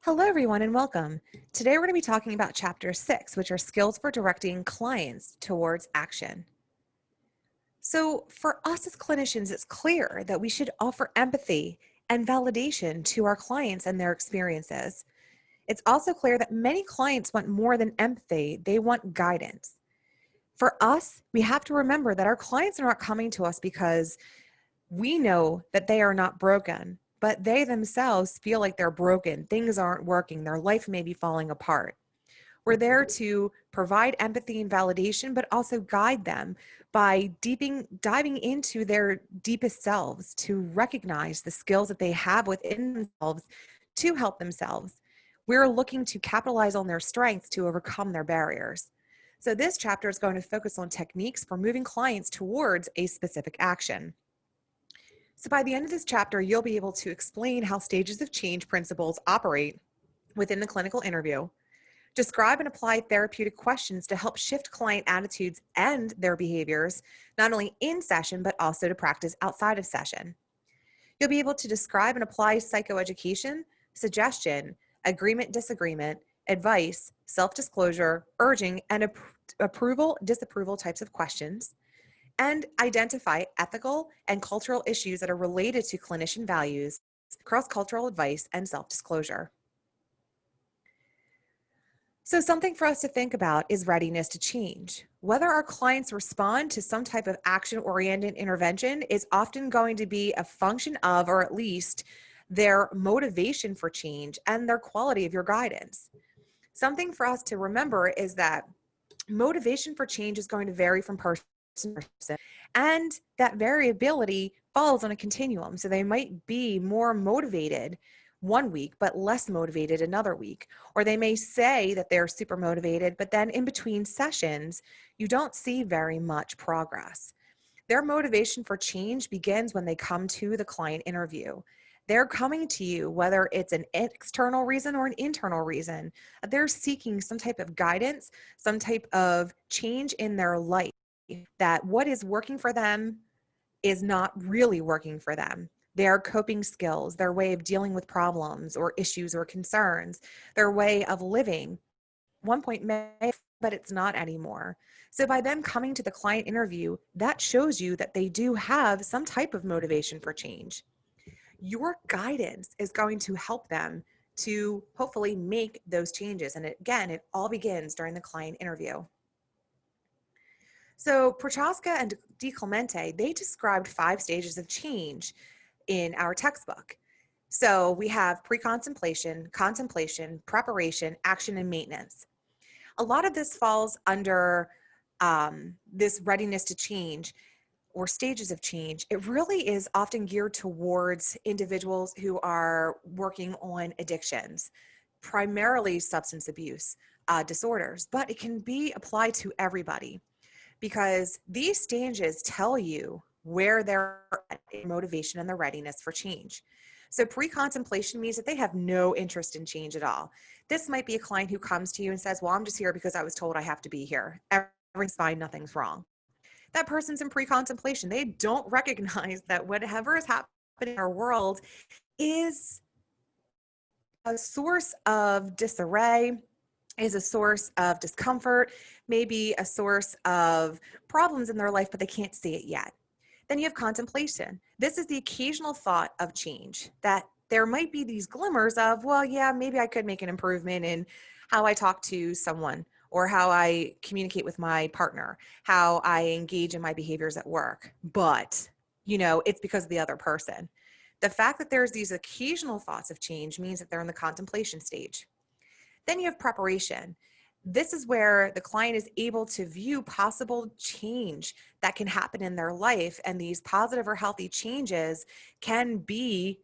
Hello, everyone, and welcome. Today, we're going to be talking about Chapter 6, which are skills for directing clients towards action. So, for us as clinicians, it's clear that we should offer empathy and validation to our clients and their experiences. It's also clear that many clients want more than empathy, they want guidance. For us, we have to remember that our clients are not coming to us because we know that they are not broken, but they themselves feel like they're broken. Things aren't working. Their life may be falling apart. We're there to provide empathy and validation, but also guide them by diving into their deepest selves to recognize the skills that they have within themselves to help themselves. We're looking to capitalize on their strengths to overcome their barriers. So this chapter is going to focus on techniques for moving clients towards a specific action. So by the end of this chapter, you'll be able to explain how stages of change principles operate within the clinical interview, describe and apply therapeutic questions to help shift client attitudes and their behaviors, not only in session, but also to practice outside of session. You'll be able to describe and apply psychoeducation, suggestion, agreement, disagreement, advice, self-disclosure, urging, and approval, disapproval types of questions, and identify ethical and cultural issues that are related to clinician values, cross-cultural advice, and self-disclosure. So something for us to think about is readiness to change. Whether our clients respond to some type of action-oriented intervention is often going to be a function of, or at least their motivation for change and their quality of your guidance. Something for us to remember is that motivation for change is going to vary from person to person, and that variability falls on a continuum. So they might be more motivated one week, but less motivated another week. Or they may say that they're super motivated, but then in between sessions, you don't see very much progress. Their motivation for change begins when they come to the client interview. They're coming to you, whether it's an external reason or an internal reason. They're seeking some type of guidance, some type of change in their life, that what is working for them is not really working for them. Their coping skills, their way of dealing with problems or issues or concerns, their way of living, one point may, but it's not anymore. So by them coming to the client interview, that shows you that they do have some type of motivation for change. Your guidance is going to help them to hopefully make those changes. And again, it all begins during the client interview. So Prochaska and DiClemente, they described 5 stages of change in our textbook. So we have pre-contemplation, contemplation, preparation, action, and maintenance. A lot of this falls under this readiness to change or stages of change. It really is often geared towards individuals who are working on addictions, primarily substance abuse disorders, but it can be applied to everybody, because these stages tell you where they're at in motivation and the readiness for change. So pre-contemplation means that they have no interest in change at all. This might be a client who comes to you and says, well, I'm just here because I was told I have to be here. Everything's fine, nothing's wrong. That person's in pre-contemplation. They don't recognize that whatever is happening in our world is a source of disarray, is a source of discomfort, maybe a source of problems in their life, but they can't see it yet. Then you have contemplation. This is the occasional thought of change, that there might be these glimmers of, well, yeah, maybe I could make an improvement in how I talk to someone, or how I communicate with my partner, how I engage in my behaviors at work. But, it's because of the other person. The fact that there's these occasional thoughts of change means that they're in the contemplation stage. Then you have preparation. This is where the client is able to view possible change that can happen in their life, and these positive or healthy changes can be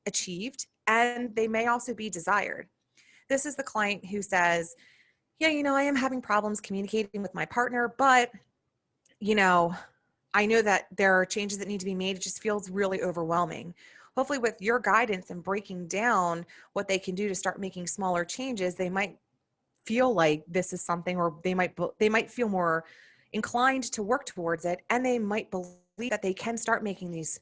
achieved, and they may also be desired. This is the client who says, yeah, I am having problems communicating with my partner, but, I know that there are changes that need to be made. It just feels really overwhelming. Hopefully with your guidance and breaking down what they can do to start making smaller changes, they might feel like this is something, or they might feel more inclined to work towards it, and they might believe that they can start making these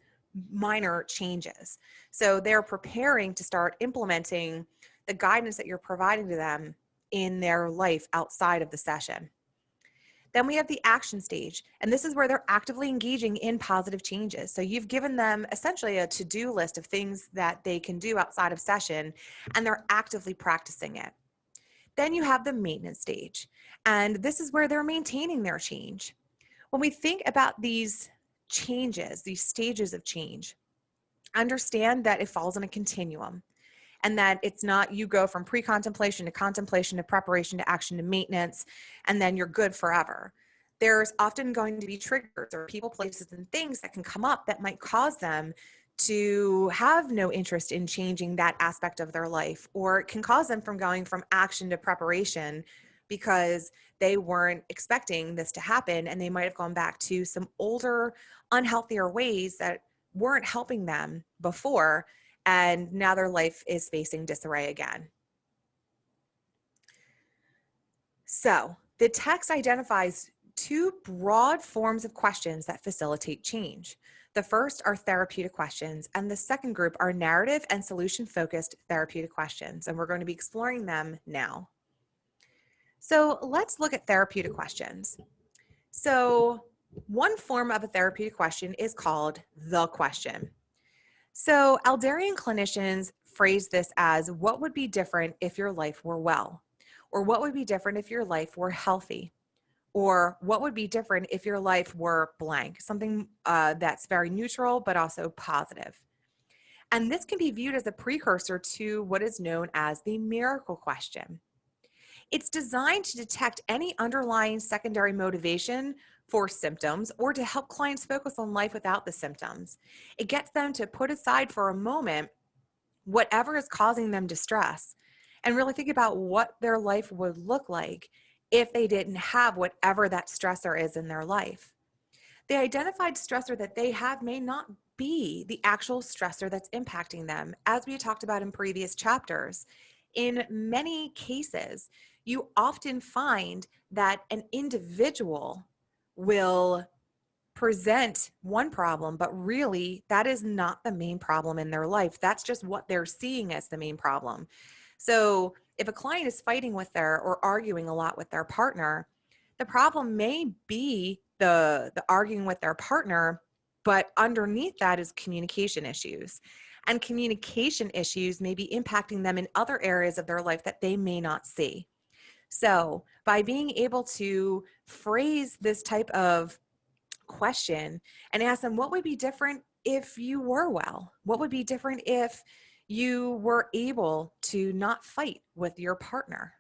minor changes. So they're preparing to start implementing the guidance that you're providing to them in their life outside of the session. Then we have the action stage, and this is where they're actively engaging in positive changes. So you've given them essentially a to-do list of things that they can do outside of session, and they're actively practicing it. Then you have the maintenance stage, and this is where they're maintaining their change. When we think about these changes, these stages of change, understand that it falls on a continuum, and that it's not you go from pre-contemplation to contemplation to preparation to action to maintenance, and then you're good forever. There's often going to be triggers or people, places, and things that can come up that might cause them to have no interest in changing that aspect of their life, or it can cause them from going from action to preparation because they weren't expecting this to happen, and they might have gone back to some older, unhealthier ways that weren't helping them before, and now their life is facing disarray again. So the text identifies two broad forms of questions that facilitate change. The first are therapeutic questions, and the second group are narrative and solution-focused therapeutic questions, and we're going to be exploring them now. So let's look at therapeutic questions. So one form of a therapeutic question is called the question. So Alderian clinicians phrase this as, what would be different if your life were well? Or what would be different if your life were healthy? Or what would be different if your life were blank? Something that's very neutral, but also positive. And this can be viewed as a precursor to what is known as the miracle question. It's designed to detect any underlying secondary motivation for symptoms, or to help clients focus on life without the symptoms. It gets them to put aside for a moment whatever is causing them distress and really think about what their life would look like if they didn't have whatever that stressor is in their life. The identified stressor that they have may not be the actual stressor that's impacting them, as we talked about in previous chapters. In many cases, you often find that an individual will present one problem, but really that is not the main problem in their life. That's just what they're seeing as the main problem. So if a client is fighting with or arguing a lot with their partner, the problem may be the arguing with their partner, but underneath that is communication issues. And communication issues may be impacting them in other areas of their life that they may not see. So by being able to phrase this type of question and ask them, what would be different if you were well? What would be different if you were able to not fight with your partner?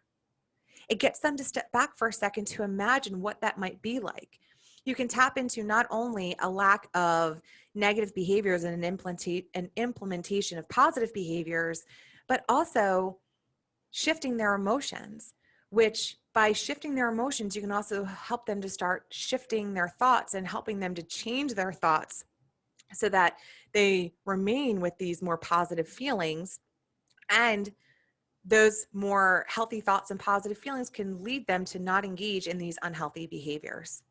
It gets them to step back for a second to imagine what that might be like. You can tap into not only a lack of negative behaviors and an implementation of positive behaviors, but also shifting their emotions, which by shifting their emotions, you can also help them to start shifting their thoughts and helping them to change their thoughts so that they remain with these more positive feelings. And those more healthy thoughts and positive feelings can lead them to not engage in these unhealthy behaviors.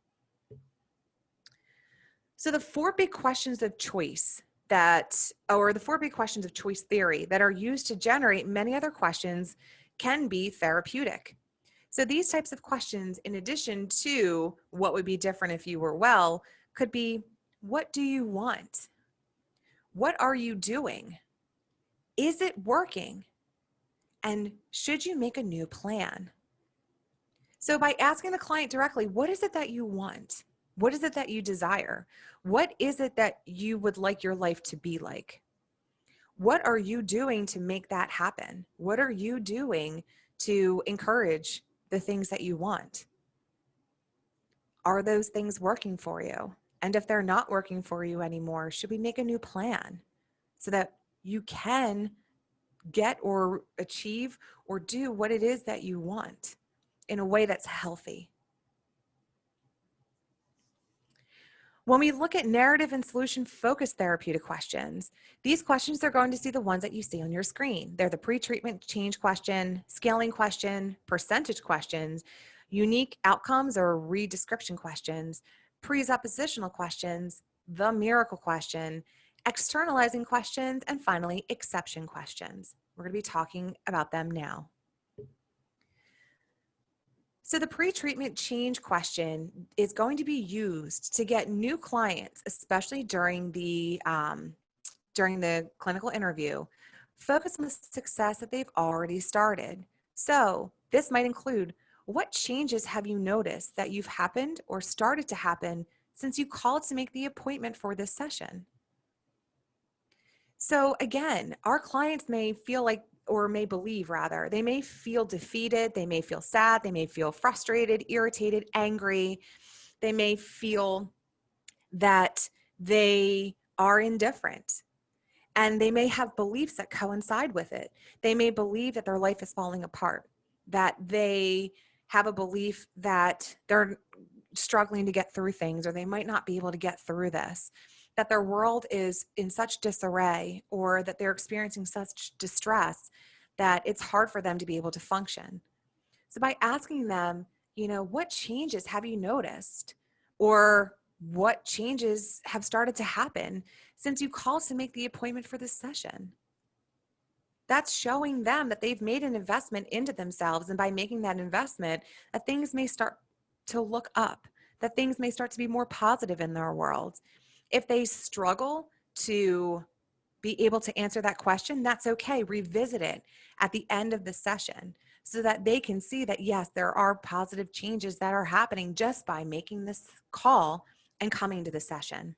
So the four big questions of choice the four big questions of choice theory that are used to generate many other questions can be therapeutic. So these types of questions, in addition to what would be different if you were well, could be, what do you want? What are you doing? Is it working? And should you make a new plan? So by asking the client directly, what is it that you want? What is it that you desire? What is it that you would like your life to be like? What are you doing to make that happen? What are you doing to encourage the things that you want? Are those things working for you? And if they're not working for you anymore, should we make a new plan so that you can get or achieve or do what it is that you want in a way that's healthy? When we look at narrative and solution-focused therapeutic questions, these questions are going to see the ones that you see on your screen. They're the pretreatment change question, scaling question, percentage questions, unique outcomes or redescription questions, presuppositional questions, the miracle question, externalizing questions, and finally, exception questions. We're going to be talking about them now. So the pre-treatment change question is going to be used to get new clients, especially during the clinical interview, focus on the success that they've already started. So this might include, what changes have you noticed that you've happened or started to happen since you called to make the appointment for this session? So again, our clients may feel like, or may believe rather, they may feel defeated, they may feel sad, they may feel frustrated, irritated, angry. They may feel that they are indifferent, and they may have beliefs that coincide with it. They may believe that their life is falling apart, that they have a belief that they're struggling to get through things, or they might not be able to get through this, that their world is in such disarray, or that they're experiencing such distress that it's hard for them to be able to function. So by asking them, what changes have you noticed? Or what changes have started to happen since you called to make the appointment for this session? That's showing them that they've made an investment into themselves. And by making that investment, that things may start to look up, that things may start to be more positive in their world. If they struggle to be able to answer that question, that's okay. Revisit it at the end of the session so that they can see that, yes, there are positive changes that are happening just by making this call and coming to the session.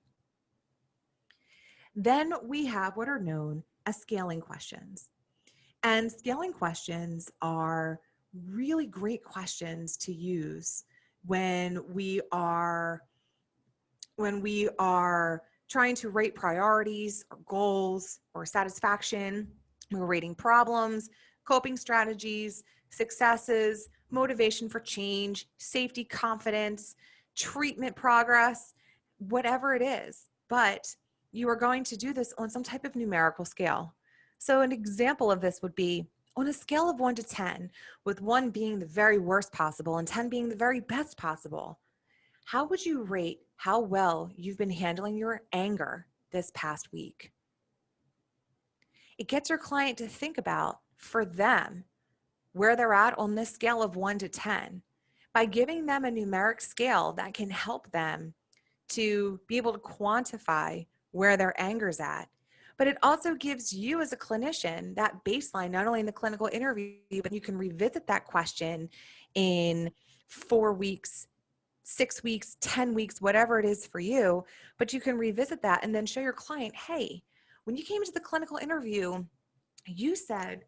Then we have what are known as scaling questions. And scaling questions are really great questions to use when we are trying to rate priorities or goals or satisfaction. We're rating problems, coping strategies, successes, motivation for change, safety, confidence, treatment progress, whatever it is. But you are going to do this on some type of numerical scale. So an example of this would be on a scale of 1 to 10, with 1 being the very worst possible and 10 being the very best possible. How would you rate how well you've been handling your anger this past week? It gets your client to think about, for them, where they're at on this scale of 1 to 10. By giving them a numeric scale that can help them to be able to quantify where their anger's at. But it also gives you as a clinician that baseline, not only in the clinical interview, but you can revisit that question in 4 weeks, 6 weeks, 10 weeks, whatever it is for you, but you can revisit that and then show your client, hey, when you came to the clinical interview, you said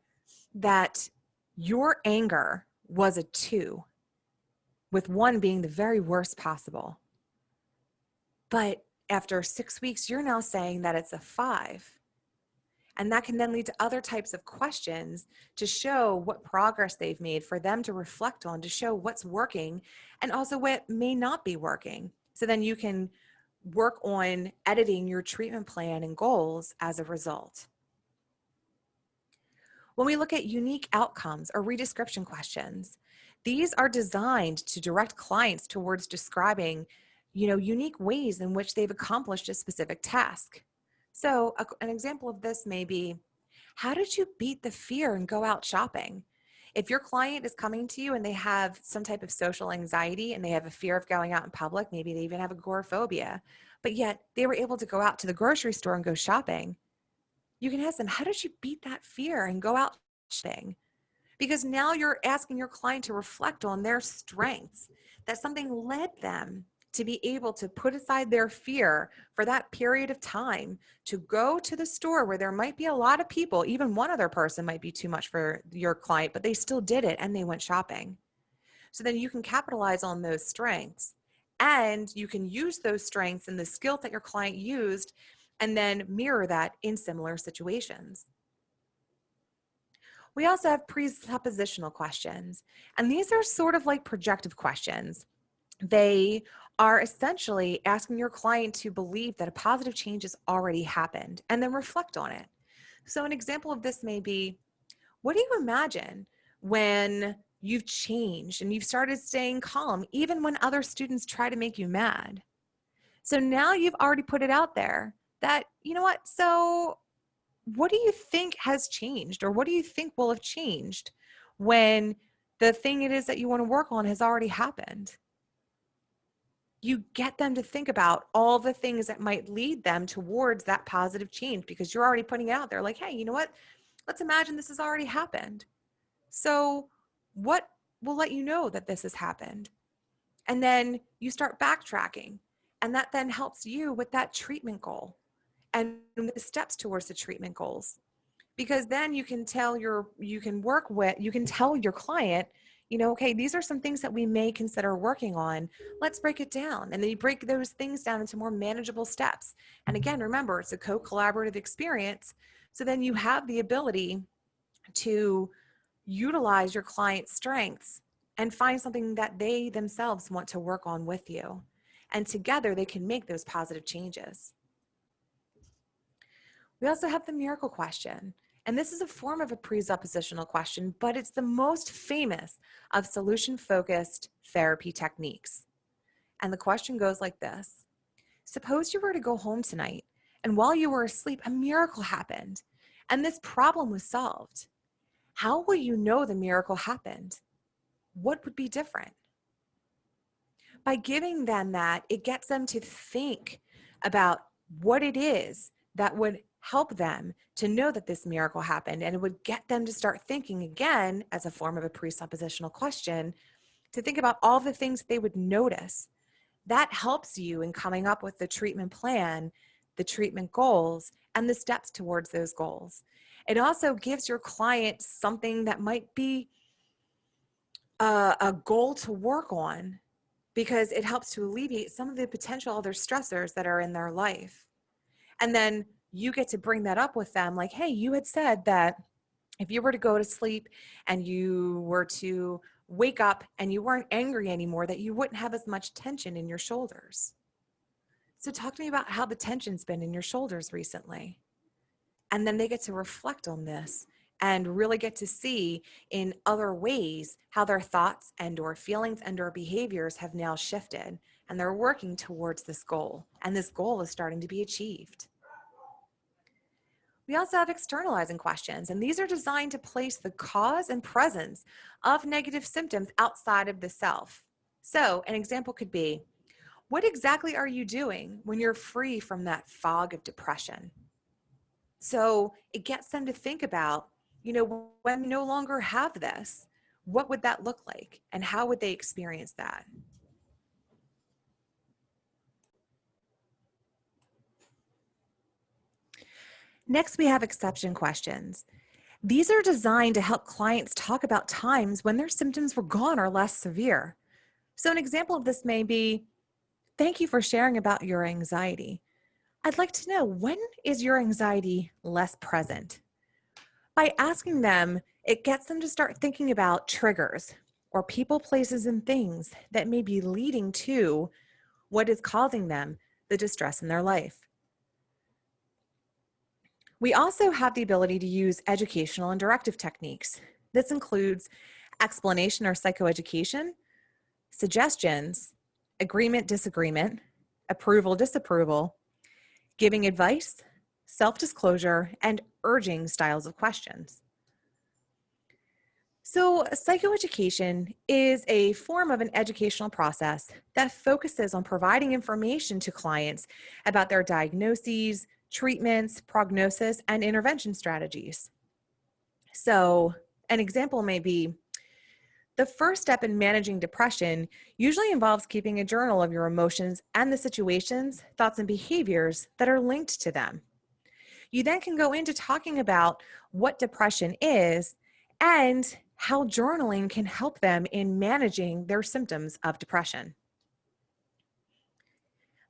that your anger was a 2, with 1 being the very worst possible. But after 6 weeks, you're now saying that it's a 5. And that can then lead to other types of questions to show what progress they've made for them to reflect on, to show what's working and also what may not be working. So then you can work on editing your treatment plan and goals as a result. When we look at unique outcomes or redescription questions, these are designed to direct clients towards describing, unique ways in which they've accomplished a specific task. So an example of this may be, how did you beat the fear and go out shopping? If your client is coming to you and they have some type of social anxiety and they have a fear of going out in public, maybe they even have agoraphobia, but yet they were able to go out to the grocery store and go shopping, you can ask them, how did you beat that fear and go out shopping? Because now you're asking your client to reflect on their strengths, that something led them to be able to put aside their fear for that period of time to go to the store where there might be a lot of people, even one other person might be too much for your client, but they still did it and they went shopping. So then you can capitalize on those strengths, and you can use those strengths and the skills that your client used and then mirror that in similar situations. We also have prepositional questions, and these are sort of like projective questions. They are essentially asking your client to believe that a positive change has already happened and then reflect on it. So an example of this may be, what do you imagine when you've changed and you've started staying calm, even when other students try to make you mad? So now you've already put it out there that, you know what, so what do you think has changed, or what do you think will have changed when the thing it is that you want to work on has already happened? You get them to think about all the things that might lead them towards that positive change, because you're already putting it out there like, hey, you know what? Let's imagine this has already happened. So what will let you know that this has happened? And then you start backtracking, and that then helps you with that treatment goal and with the steps towards the treatment goals. Because then you can tell your client, you know, okay, these are some things that we may consider working on. Let's break it down. And then you break those things down into more manageable steps. And again, remember, it's a co-collaborative experience. So then you have the ability to utilize your client's strengths and find something that they themselves want to work on with you. And together they can make those positive changes. We also have the miracle question. And this is a form of a presuppositional question, but it's the most famous of solution-focused therapy techniques. And the question goes like this. Suppose you were to go home tonight, and while you were asleep, a miracle happened, and this problem was solved. How will you know the miracle happened? What would be different? By giving them that, it gets them to think about what it is that would help them to know that this miracle happened, and it would get them to start thinking again, as a form of a presuppositional question, to think about all the things they would notice. That helps you in coming up with the treatment plan, the treatment goals, and the steps towards those goals. It also gives your client something that might be a goal to work on, because it helps to alleviate some of the potential other stressors that are in their life. And then you get to bring that up with them, like, hey, you had said that if you were to go to sleep and you were to wake up and you weren't angry anymore, that you wouldn't have as much tension in your shoulders. So talk to me about how the tension's been in your shoulders recently. And then they get to reflect on this and really get to see in other ways how their thoughts and or feelings and or behaviors have now shifted, and they're working towards this goal, and this goal is starting to be achieved. We also have externalizing questions, and these are designed to place the cause and presence of negative symptoms outside of the self. So an example could be, what exactly are you doing when you're free from that fog of depression? So it gets them to think about, you know, when we no longer have this, what would that look like? And how would they experience that? Next, we have exception questions. These are designed to help clients talk about times when their symptoms were gone or less severe. So an example of this may be, thank you for sharing about your anxiety. I'd like to know, when is your anxiety less present? By asking them, it gets them to start thinking about triggers or people, places, and things that may be leading to what is causing them the distress in their life. We also have the ability to use educational and directive techniques. This includes explanation or psychoeducation, suggestions, agreement, disagreement, approval, disapproval, giving advice, self-disclosure, and urging styles of questions. So psychoeducation is a form of an educational process that focuses on providing information to clients about their diagnoses, treatments, prognosis, and intervention strategies. So an example may be, the first step in managing depression usually involves keeping a journal of your emotions and the situations, thoughts, and behaviors that are linked to them. You then can go into talking about what depression is and how journaling can help them in managing their symptoms of depression.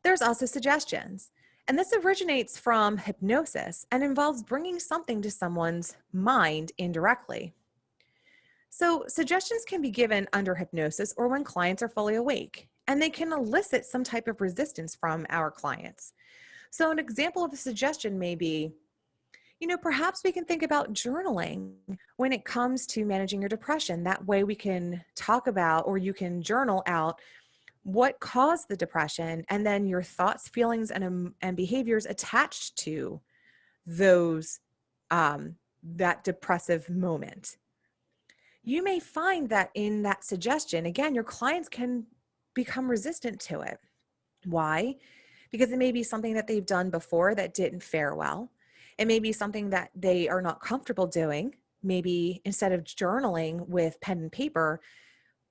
There's also suggestions, and this originates from hypnosis and involves bringing something to someone's mind indirectly. So suggestions can be given under hypnosis or when clients are fully awake, and they can elicit some type of resistance from our clients. So an example of a suggestion may be, you know, perhaps we can think about journaling when it comes to managing your depression. That way we can talk about, or you can journal out what caused the depression, and then your thoughts, feelings, and behaviors attached to those that depressive moment. You may find that in that suggestion, again, your clients can become resistant to it. Why? Because it may be something that they've done before that didn't fare well. It may be something that they are not comfortable doing. Maybe instead of journaling with pen and paper,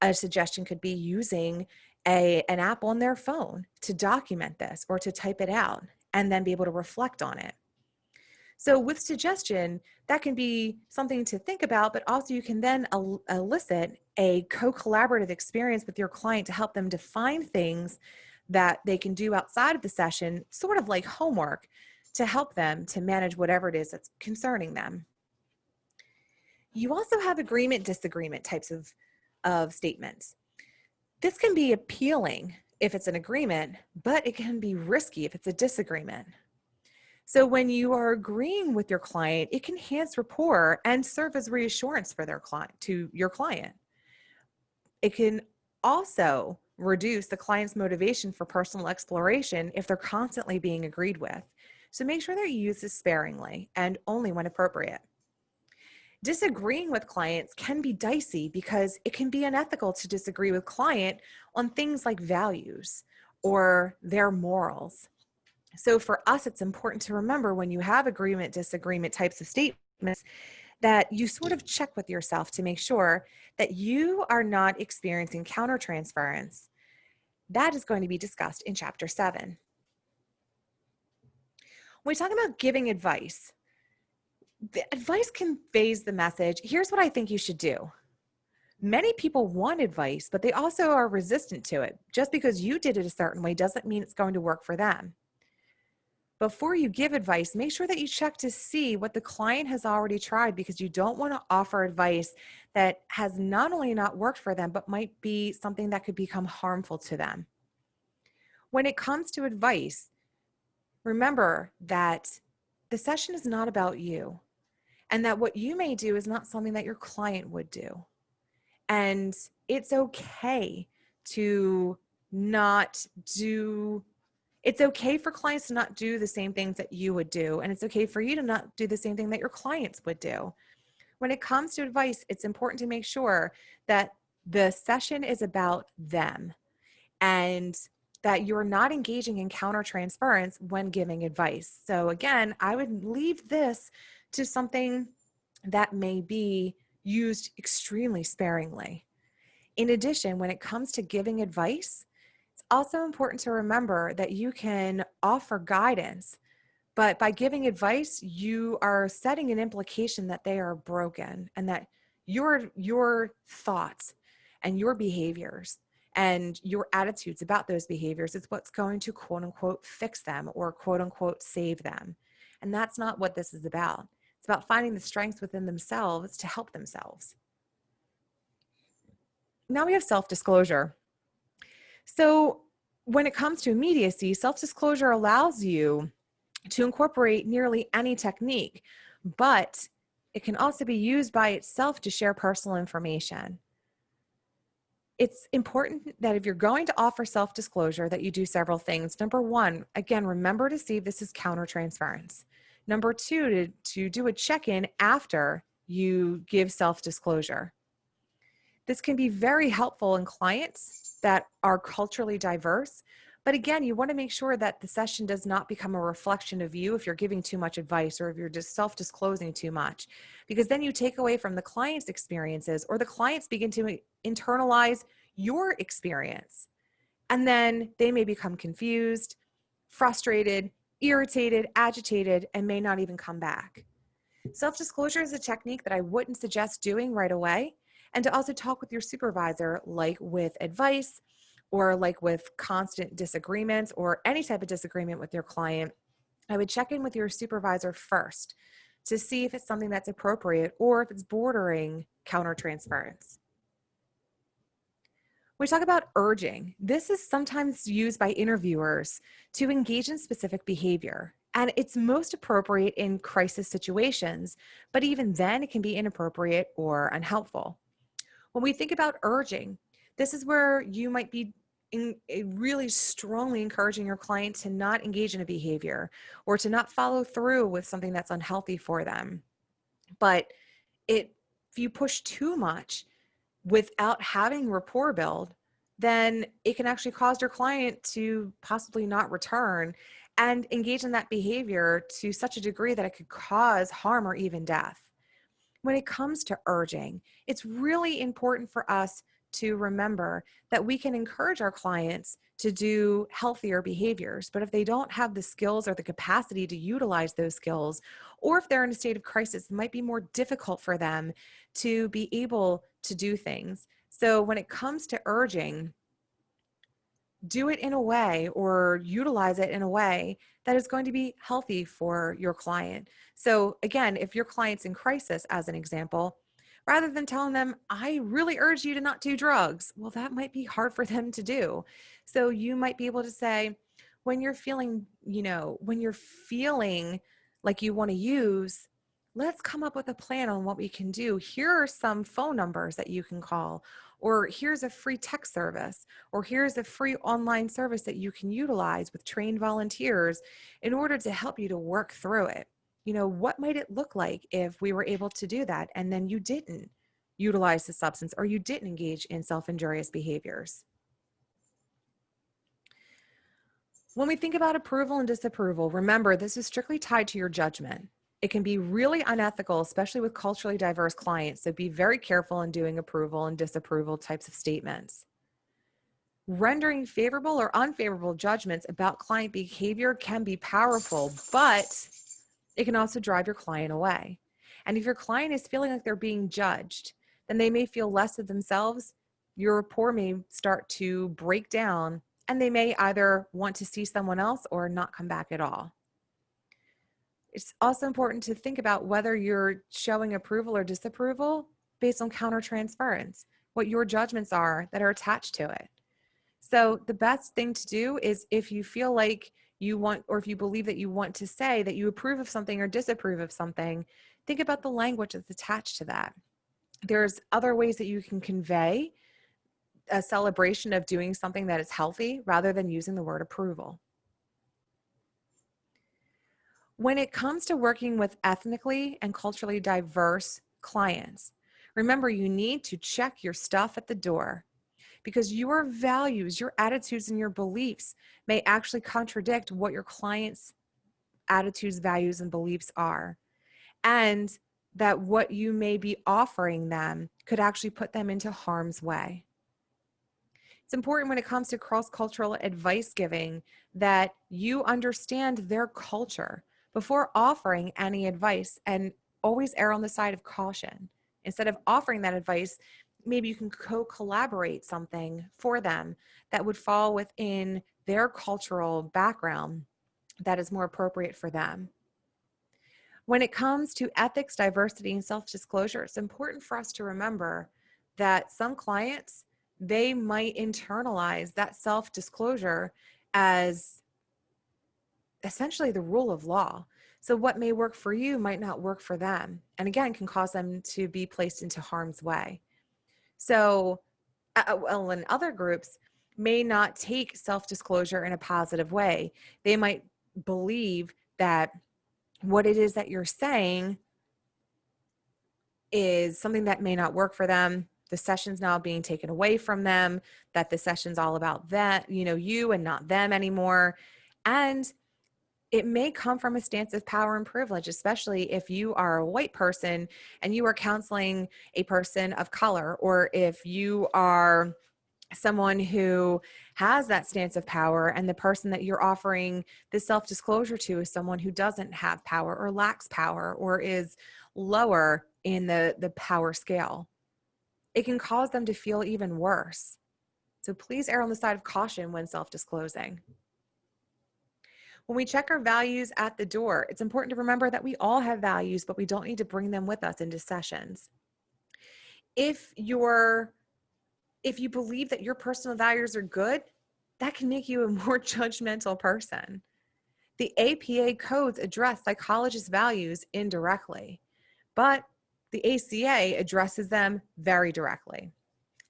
a suggestion could be using an app on their phone to document this or to type it out and then be able to reflect on it. So with suggestion, that can be something to think about, but also you can then elicit a co-collaborative experience with your client to help them define things that they can do outside of the session, sort of like homework, to help them to manage whatever it is that's concerning them. You also have agreement, disagreement types of statements. This can be appealing if it's an agreement, but it can be risky if it's a disagreement. So when you are agreeing with your client, it can enhance rapport and serve as reassurance for their client, to your client. It can also reduce the client's motivation for personal exploration if they're constantly being agreed with. So make sure they're used sparingly and only when appropriate. Disagreeing with clients can be dicey because it can be unethical to disagree with client on things like values or their morals. So for us, it's important to remember when you have agreement, disagreement types of statements that you sort of check with yourself to make sure that you are not experiencing countertransference. That is going to be discussed in Chapter 7. When we talk about giving advice, the advice conveys the message. Here's what I think you should do. Many people want advice, but they also are resistant to it. Just because you did it a certain way doesn't mean it's going to work for them. Before you give advice, make sure that you check to see what the client has already tried, because you don't want to offer advice that has not only not worked for them, but might be something that could become harmful to them. When it comes to advice, remember that the session is not about you, and that what you may do is not something that your client would do. And it's okay to not do It's okay for clients to not do the same things that you would do, and it's okay for you to not do the same thing that your clients would do. When it comes to advice, it's important to make sure that the session is about them and that you're not engaging in countertransference when giving advice. So again, I would leave this to something that may be used extremely sparingly. In addition, when it comes to giving advice, it's also important to remember that you can offer guidance, but by giving advice, you are setting an implication that they are broken and that your thoughts and your behaviors and your attitudes about those behaviors is what's going to quote unquote fix them or quote unquote save them. And that's not what this is about. It's about finding the strengths within themselves to help themselves. Now we have self-disclosure. So when it comes to immediacy, self-disclosure allows you to incorporate nearly any technique, but it can also be used by itself to share personal information. It's important that if you're going to offer self-disclosure that you do several things. Number one, again, remember to see if this is countertransference. Number two, to do a check-in after you give self-disclosure. This can be very helpful in clients that are culturally diverse. But again, you want to make sure that the session does not become a reflection of you if you're giving too much advice or if you're just self-disclosing too much, because then you take away from the client's experiences or the clients begin to internalize your experience. And then they may become confused, frustrated, irritated, agitated, and may not even come back. Self-disclosure is a technique that I wouldn't suggest doing right away. And to also talk with your supervisor, like with advice or like with constant disagreements or any type of disagreement with your client, I would check in with your supervisor first to see if it's something that's appropriate or if it's bordering countertransference. We talk about urging. This is sometimes used by interviewers to engage in specific behavior. And it's most appropriate in crisis situations, but even then it can be inappropriate or unhelpful. When we think about urging, this is where you might be really strongly encouraging your client to not engage in a behavior or to not follow through with something that's unhealthy for them. But if you push too much without having rapport build, then it can actually cause your client to possibly not return and engage in that behavior to such a degree that it could cause harm or even death. When it comes to urging, it's really important for us to remember that we can encourage our clients to do healthier behaviors, but if they don't have the skills or the capacity to utilize those skills, or if they're in a state of crisis, it might be more difficult for them to be able to do things. So when it comes to urging, do it in a way or utilize it in a way that is going to be healthy for your client. So again, if your client's in crisis, as an example, rather than telling them, I really urge you to not do drugs, well, that might be hard for them to do. So you might be able to say, when you're feeling, when you're feeling like you want to use, let's come up with a plan on what we can do. Here are some phone numbers that you can call, or here's a free text service, or here's a free online service that you can utilize with trained volunteers in order to help you to work through it. What might it look like if we were able to do that and then you didn't utilize the substance or you didn't engage in self-injurious behaviors? When we think about approval and disapproval, remember this is strictly tied to your judgment. It can be really unethical, especially with culturally diverse clients, so be very careful in doing approval and disapproval types of statements. Rendering favorable or unfavorable judgments about client behavior can be powerful, but it can also drive your client away. And if your client is feeling like they're being judged, then they may feel less of themselves. Your rapport may start to break down, and they may either want to see someone else or not come back at all. It's also important to think about whether you're showing approval or disapproval based on countertransference, what your judgments are that are attached to it. So the best thing to do is, if you feel like you want, or if you believe that you want to say that you approve of something or disapprove of something, think about the language that's attached to that. There's other ways that you can convey a celebration of doing something that is healthy rather than using the word approval. When it comes to working with ethnically and culturally diverse clients, remember you need to check your stuff at the door, because your values, your attitudes, and your beliefs may actually contradict what your client's attitudes, values, and beliefs are. And that what you may be offering them could actually put them into harm's way. It's important when it comes to cross-cultural advice giving that you understand their culture before offering any advice, and always err on the side of caution. Instead of offering that advice, maybe you can co-collaborate something for them that would fall within their cultural background that is more appropriate for them. When it comes to ethics, diversity, and self-disclosure, it's important for us to remember that some clients, they might internalize that self-disclosure as essentially the rule of law. So what may work for you might not work for them, and again, can cause them to be placed into harm's way. So, in other groups may not take self-disclosure in a positive way. They might believe that what it is that you're saying is something that may not work for them. The session's now being taken away from them, that the session's all about that, you and not them anymore. And it may come from a stance of power and privilege, especially if you are a white person and you are counseling a person of color, or if you are someone who has that stance of power and the person that you're offering the self-disclosure to is someone who doesn't have power or lacks power or is lower in the power scale. It can cause them to feel even worse. So please err on the side of caution when self-disclosing. When we check our values at the door, it's important to remember that we all have values, but we don't need to bring them with us into sessions. If you believe that your personal values are good, that can make you a more judgmental person. The APA codes address psychologist values indirectly, but the ACA addresses them very directly.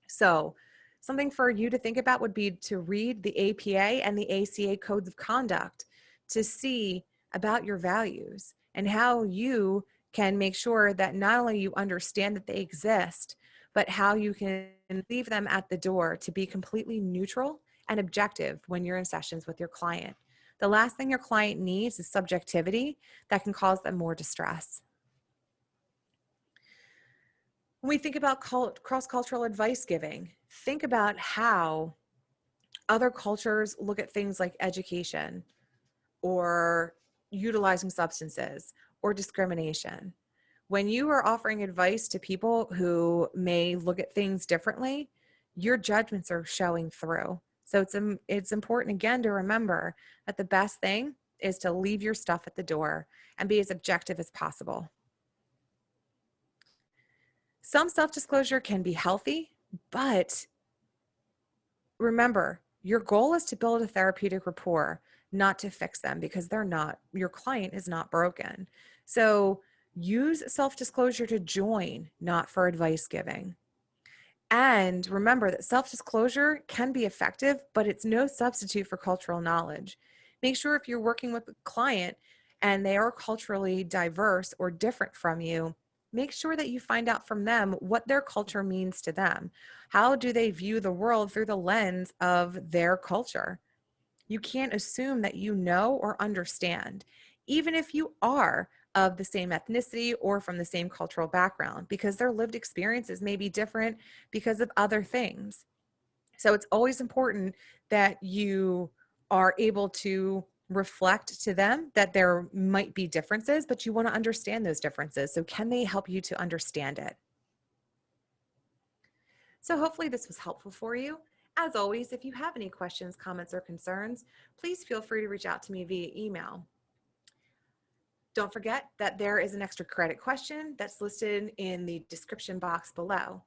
So Something for you to think about would be to read the APA and the ACA codes of conduct to see about your values and how you can make sure that not only you understand that they exist, but how you can leave them at the door to be completely neutral and objective when you're in sessions with your client. The last thing your client needs is subjectivity that can cause them more distress. When we think about cross-cultural advice giving, think about how other cultures look at things like education or utilizing substances or discrimination. When you are offering advice to people who may look at things differently, your judgments are showing through. So it's important, again, to remember that the best thing is to leave your stuff at the door and be as objective as possible. Some self-disclosure can be healthy, but remember, your goal is to build a therapeutic rapport, not to fix them, because your client is not broken. So use self-disclosure to join, not for advice giving. And remember that self-disclosure can be effective, but it's no substitute for cultural knowledge. Make sure if you're working with a client and they are culturally diverse or different from you, make sure that you find out from them what their culture means to them. How do they view the world through the lens of their culture? You can't assume that you know or understand, even if you are of the same ethnicity or from the same cultural background, because their lived experiences may be different because of other things. So it's always important that you are able to reflect to them that there might be differences, but you want to understand those differences. So can they help you to understand it? So hopefully this was helpful for you. As always, if you have any questions, comments, or concerns, please feel free to reach out to me via email. Don't forget that there is an extra credit question that's listed in the description box below.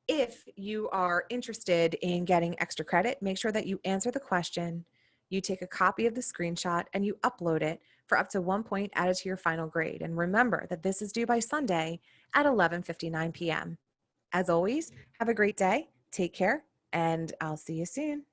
If you are interested in getting extra credit, make sure that you answer the question, you take a copy of the screenshot, and you upload it for up to 1 point added to your final grade. And remember that this is due by Sunday at 11:59 p.m. As always, have a great day, take care, and I'll see you soon.